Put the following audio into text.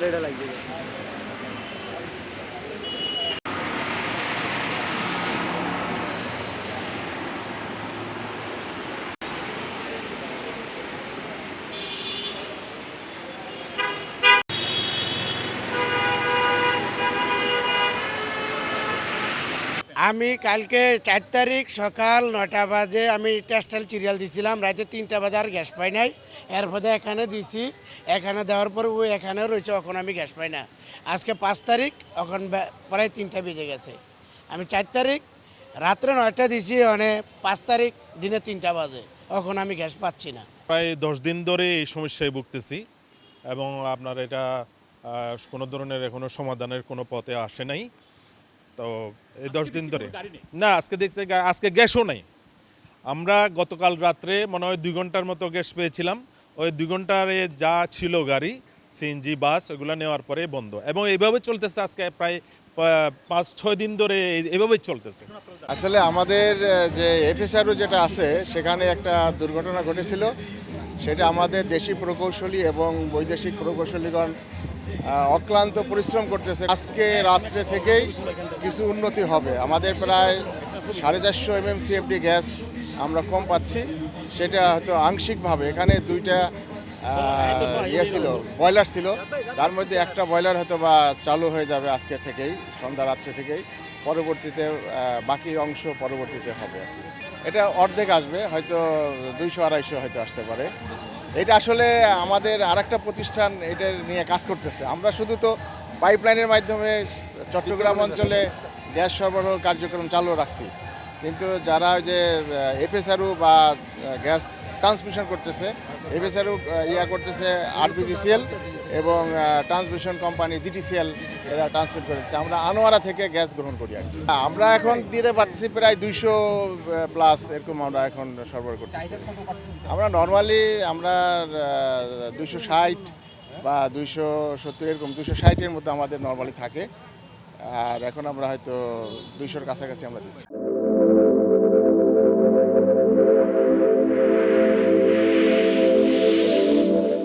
এটা লাগবে। আমি কালকে 4 তারিখ সকাল 9টা বাজে আমি টেক্সটাইল সিরিয়াল দিছিলাম, রাতে 3টা বাজে আর গ্যাস পাই নাই। এরপরে এখানে দিছি, এখানে দেওয়ার পর ওই এখানে রয়েছে, এখন আমি গ্যাস পাই না। আজকে 5 তারিখ, এখন প্রায় 3টা বেজে গেছে। আমি 4 তারিখ রাত্রে 9টা দিছি, মানে 5 তারিখ দিনে 3টা বাজে, এখন আমি গ্যাস পাচ্ছি না। প্রায় 10 দিন ধরে এই সমস্যায় ভুগতেছি এবং আপনার এটা কোনো ধরনের এখনো সমাধানের কোনো পথে আসে নাই। তো এই 10 দিন ধরে না, আজকে দেখছি আজকে গ্যাসও নাই। আমরা গতকাল রাত্রে মনে হয় 2 ঘন্টার মতো গ্যাস পেয়েছিলাম। ওই 2 ঘন্টারে যা ছিল গাড়ি, সিএনজি বাস, ওগুলো নেওয়ার পরে বন্ধ, এবং এইভাবে চলতেছে আজকে প্রায় 5-6 দিন ধরে এইভাবেই চলতেছে। আসলে আমাদের যে এফএসআরও যেটা আছে সেখানে একটা দুর্ঘটনা ঘটেছিল। সেটা আমাদের দেশি প্রকৌশলী এবং বৈদেশিক প্রকৌশলীগণ অক্লান্ত পরিশ্রম করতেছে। আজকে রাত্রে থেকেই কিছু উন্নতি হবে। আমাদের প্রায় 450 MMCFD গ্যাস আমরা কম পাচ্ছি। সেটা হয়তো আংশিকভাবে, এখানে 2টা ছিল, বয়লার ছিল, তার মধ্যে একটা বয়লার হয়তো বা চালু হয়ে যাবে আজকে থেকেই, সন্ধ্যা রাত্রে থেকেই। পরবর্তীতে বাকি অংশ পরবর্তীতে হবে। এটা অর্ধেক আসবে, হয়তো 200-250 হয়তো আসতে পারে। এটা আসলে আমাদের আরেকটা প্রতিষ্ঠান এটা নিয়ে কাজ করতেছে। আমরা শুধু তো পাইপলাইনের মাধ্যমে চট্টগ্রাম অঞ্চলে গ্যাস সরবরাহ কার্যক্রম চালু রাখছি, কিন্তু যারা যে এফএসআরও বা গ্যাস ট্রান্সমিশন করতেছে, এফএসআরও করতেছে আরপিজিসিএল এবং ট্রান্সমিশন কোম্পানি জিটিসিএল, এরা ট্রান্সমিট করেছে। আমরা আনোয়ারা থেকে গ্যাস গ্রহণ করি আর কি। আমরা এখন দিতে পারতেছি প্রায় 200+ এরকম আমরা এখন সরবরাহ করতেছি। আমরা নর্মালি 260 বা 270 এরকম 260-এর মধ্যে আমাদের নর্মালি থাকে, আর এখন আমরা হয়তো 200-র কাছাকাছি আমরা দিচ্ছি।